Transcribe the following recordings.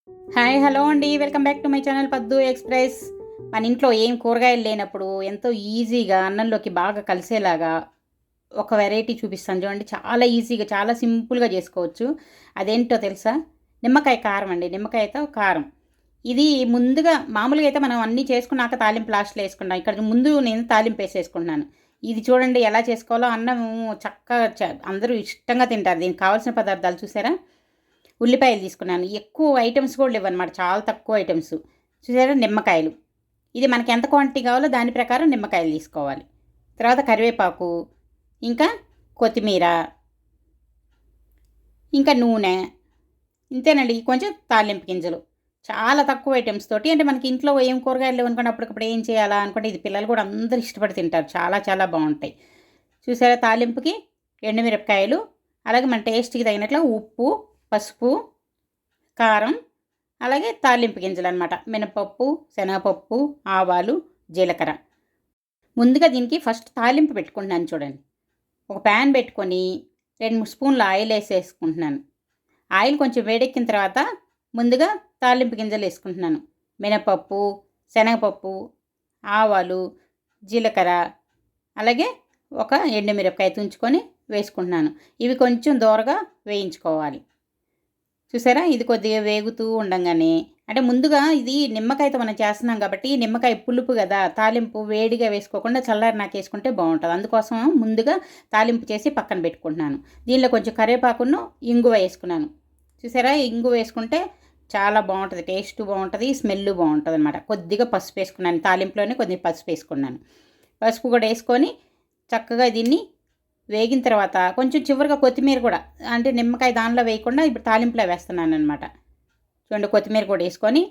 Hi hello అండి, welcome back to my channel పద్దు express. మన ఇంట్లో ఏం కూరగాయలు లేనప్పుడు ఎంతో ఈజీగా అన్నంలోకి బాగా కలిసేలాగా ఒక వెరైటీ చూపిస్తాను చూడండి. చాలా ఈజీగా చాలా సింపుల్గా చేసుకోవచ్చు. అదేంటో తెలుసా? నిమ్మకాయ కారం అండి. నిమ్మకాయతో కారం. ఇది ముందుగా మామూలుగా అయితే మనం అన్నీ చేసుకున్నాక తాలింపు లాస్ట్లో వేసుకుంటాం. ఇక్కడ ముందు నేను తాలింపు వేసేసుకుంటున్నాను. ఇది చూడండి ఎలా చేసుకోవాలో. అన్నం చక్కగా అందరూ ఇష్టంగా తింటారు. దీనికి కావాల్సిన పదార్థాలు చూసారా? ఉల్లిపాయలు తీసుకున్నాను. ఎక్కువ ఐటమ్స్ కూడా లేవన్నమాట, చాలా తక్కువ ఐటమ్స్. చూసారా? నిమ్మకాయలు. ఇది మనకి ఎంత క్వాంటిటీ కావాలో దాని ప్రకారం నిమ్మకాయలు తీసుకోవాలి. తర్వాత కరివేపాకు, ఇంకా కొత్తిమీర, ఇంకా నూనె, ఇంతేనండి. కొంచెం తాలింపు గింజలు. చాలా తక్కువ ఐటమ్స్ తోటి, అంటే మనకి ఇంట్లో ఏం కూరగాయలు లేవు అనుకోండి, అప్పటికప్పుడు ఏం చేయాలా అనుకుంటే ఇది పిల్లలు కూడా అందరూ ఇష్టపడి తింటారు. చాలా చాలా బాగుంటాయి. చూసారా? తాలింపుకి ఎండుమిరపకాయలు, అలాగే మన టేస్ట్కి తగినట్లు ఉప్పు, పసుపు, కారం, అలాగే తాలింపు గింజలు అనమాట. మినపప్పు, శనగపప్పు, ఆవాలు, జీలకర్ర. ముందుగా దీనికి ఫస్ట్ తాలింపు పెట్టుకుంటున్నాను చూడండి. ఒక ప్యాన్ పెట్టుకొని 2-3 స్పూన్లు ఆయిల్ వేసేసుకుంటున్నాను. ఆయిల్ కొంచెం వేడెక్కిన తర్వాత ముందుగా తాలింపు గింజలు వేసుకుంటున్నాను. మినపప్పు, శనగపప్పు, ఆవాలు, జీలకర్ర, అలాగే ఒక ఎండుమిరపకాయ తుంచుకొని వేసుకుంటున్నాను. ఇవి కొంచెం దోరగా వేయించుకోవాలి. చూసారా? ఇది కొద్దిగా వేగుతూ ఉండంగానే, అంటే ముందుగా ఇది నిమ్మకాయతో మనం చేస్తున్నాం కాబట్టి నిమ్మకాయ పులుపు కదా, తాలింపు వేడిగా వేసుకోకుండా చల్లారి నాకు వేసుకుంటే బాగుంటుంది. అందుకోసం ముందుగా తాలింపు చేసి పక్కన పెట్టుకుంటున్నాను. దీనిలో కొంచెం కరివేపాకును, ఇంగువ వేసుకున్నాను. చూసారా? ఇంగువ వేసుకుంటే చాలా బాగుంటుంది, టేస్ట్ బాగుంటుంది, స్మెల్ బాగుంటుంది అనమాట. కొద్దిగా పసుపు వేసుకున్నాను. తాలింపులోనే కొద్దిగా పసుపు వేసుకున్నాను. పసుపు కూడా వేసుకొని చక్కగా దీన్ని వేగిన తర్వాత కొంచెం చివరిగా కొత్తిమీర కూడా, అంటే నిమ్మకాయ దానిలో వేయకుండా ఇప్పుడు తాలింపులో వేస్తున్నాను అనమాట. చూడండి, కొత్తిమీర కూడా వేసుకొని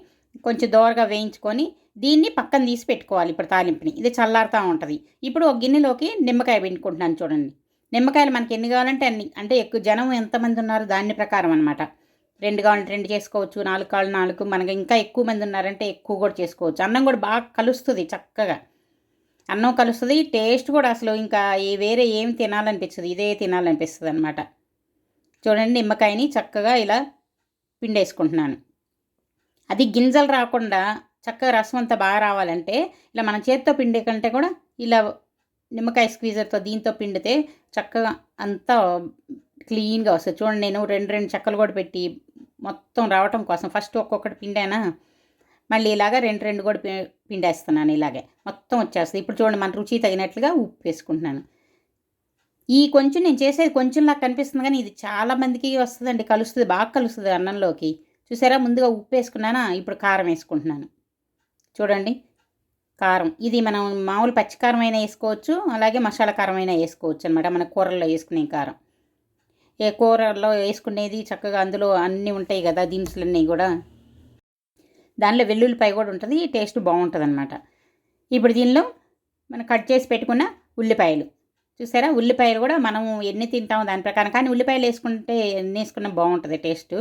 కొంచెం దోరగా వేయించుకొని దీన్ని పక్కన తీసి పెట్టుకోవాలి. ఇప్పుడు తాలింపుని ఇది చల్లారుతూ ఉంటుంది. ఇప్పుడు ఒక గిన్నెలోకి నిమ్మకాయ పిండుకుంటున్నాను చూడండి. నిమ్మకాయలు మనకి ఎన్ని కావాలంటే అన్ని, అంటే ఎక్కువ జనం ఎంతమంది ఉన్నారు దాని ప్రకారం అనమాట. 2 కావాలంటే 2 చేసుకోవచ్చు, 4 కావాలి 4, మనకి ఇంకా ఎక్కువ మంది ఉన్నారంటే ఎక్కువ కూడా చేసుకోవచ్చు. అన్నం కూడా బాగా కలుస్తుంది చక్కగా. అన్నం కలుస్తుంది, టేస్ట్ కూడా అసలు ఇంకా వేరే ఏమి తినాలనిపించదు, ఇదే తినాలనిపిస్తుంది అనమాట. చూడండి, నిమ్మకాయని చక్కగా ఇలా పిండేసుకుంటున్నాను. అది గింజలు రాకుండా చక్కగా రసం అంతా బాగా రావాలంటే ఇలా మన చేత్తో పిండే కంటే కూడా ఇలా నిమ్మకాయ స్క్వీజర్తో దీంతో పిండితే చక్కగా అంతా క్లీన్గా వస్తుంది. చూడండి, నేను 2 చెక్కలు కూడా పెట్టి మొత్తం రావటం కోసం ఫస్ట్ ఒక్కొక్కటి పిండానా, మళ్ళీ ఇలాగ 2 కూడా పిండేస్తున్నాను. ఇలాగే మొత్తం వచ్చేస్తుంది. ఇప్పుడు చూడండి, మన రుచి తగినట్లుగా ఉప్పు వేసుకుంటున్నాను. ఈ కొంచెం నేను చేసేది కొంచెంలా కనిపిస్తుంది కానీ ఇది చాలా మందికి వస్తుందండి, కలుస్తుంది, బాగా కలుస్తుంది అన్నంలోకి. చూసారా? ముందుగా ఉప్పు వేసుకున్నానా, ఇప్పుడు కారం వేసుకుంటున్నాను. చూడండి, కారం ఇది మనం మామూలు పచ్చికారం అయినా వేసుకోవచ్చు, అలాగే మసాలా కారం అయినా వేసుకోవచ్చు అనమాట. మన కూరల్లో వేసుకునే కారం, ఏ కూరల్లో వేసుకునేది చక్కగా అందులో అన్నీ ఉంటాయి కదా దినుసులన్నీ కూడా. దానిలో వెల్లుల్లిపాయ కూడా ఉంటుంది, టేస్ట్ బాగుంటుంది అనమాట. ఇప్పుడు దీనిలో మనం కట్ చేసి పెట్టుకున్న ఉల్లిపాయలు. చూసారా? ఉల్లిపాయలు కూడా మనం ఎన్ని తింటామో దాని ప్రకారం, కానీ ఉల్లిపాయలు వేసుకుంటే ఎన్ని వేసుకున్నా బాగుంటుంది టేస్ట్.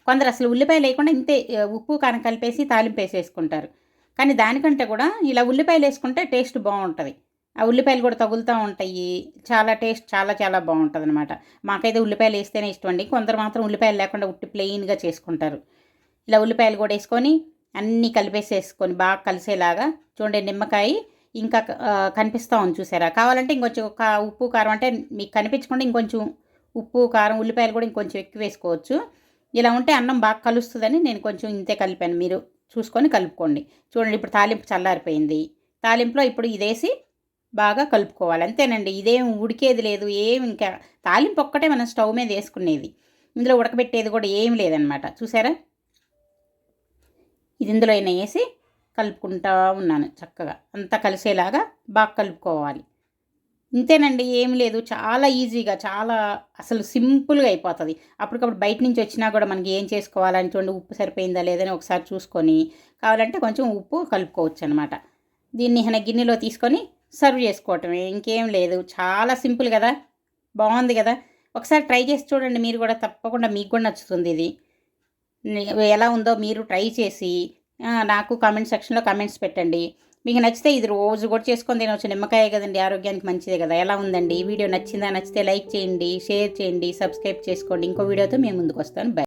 కొందరు అసలు ఉల్లిపాయలు వేయకుండా ఇంతే ఉప్పు కారం కలిపేసి తాలింపు వేసేసుకుంటారు. కానీ దానికంటే కూడా ఇలా ఉల్లిపాయలు వేసుకుంటే టేస్ట్ బాగుంటుంది. ఆ ఉల్లిపాయలు కూడా తగులుతూ ఉంటాయి, చాలా టేస్ట్ చాలా చాలా బాగుంటుంది అనమాట. మాకైతే ఉల్లిపాయలు వేస్తేనే ఇష్టం అండి. కొందరు మాత్రం ఉల్లిపాయలు లేకుండా ఉట్టి ప్లెయిన్గా చేసుకుంటారు. ఇలా ఉల్లిపాయలు కూడా వేసుకొని అన్నీ కలిపేసేసుకొని బాగా కలిసేలాగా చూడండి. నిమ్మకాయ ఇంకా కనిపిస్తూ ఉంది చూసారా? కావాలంటే ఇంకొంచెం ఉప్పు కారం, అంటే మీకు కనిపించకుండా ఇంకొంచెం ఉప్పు కారం ఉల్లిపాయలు కూడా ఇంకొంచెం ఎక్కువ వేసుకోవచ్చు. ఇలా ఉంటే అన్నం బాగా కలుస్తుందని నేను కొంచెం ఇంతే కలిపాను, మీరు చూసుకొని కలుపుకోండి. చూడండి, ఇప్పుడు తాలింపు చల్లారిపోయింది. తాలింపులో ఇప్పుడు ఇదేసి బాగా కలుపుకోవాలి, అంతేనండి. ఇదేం ఉడికేది లేదు ఏం, ఇంకా తాలింపు ఒక్కటే మనం స్టవ్ మీద వేసుకునేది, ఇందులో ఉడకబెట్టేది కూడా ఏం లేదనమాట. చూసారా? ఇది ఇందులో అయినా వేసి కలుపుకుంటూ ఉన్నాను. చక్కగా అంతా కలిసేలాగా బాగా కలుపుకోవాలి. ఇంతేనండి, ఏం లేదు. చాలా ఈజీగా, చాలా అసలు సింపుల్గా అయిపోతుంది. అప్పటికప్పుడు బయట నుంచి వచ్చినా కూడా మనకి ఏం చేసుకోవాలని చూడండి, ఉప్పు సరిపోయిందా లేదని ఒకసారి చూసుకొని కావాలంటే కొంచెం ఉప్పు కలుపుకోవచ్చు అనమాట. దీన్ని గిన్నెలో తీసుకొని సర్వ్ చేసుకోవటమే, ఇంకేం లేదు. చాలా సింపుల్ కదా, బాగుంది కదా. ఒకసారి ట్రై చేసి చూడండి మీరు కూడా, తప్పకుండా మీకు కూడా నచ్చుతుంది. ఇది ఎలా ఉందో మీరు ట్రై చేసి నాకు కామెంట్ సెక్షన్లో కామెంట్స్ పెట్టండి. మీకు నచ్చితే ఇది రోజు కూడా చేసుకొని తినవచ్చు. నిమ్మకాయ కదండి, ఆరోగ్యానికి మంచిదే కదా. ఎలా ఉందండి ఈ వీడియో? నచ్చిందా? నచ్చితే లైక్ చేయండి, షేర్ చేయండి, సబ్స్క్రైబ్ చేసుకోండి. ఇంకో వీడియోతో మేము ముందుకు వస్తాను. బై.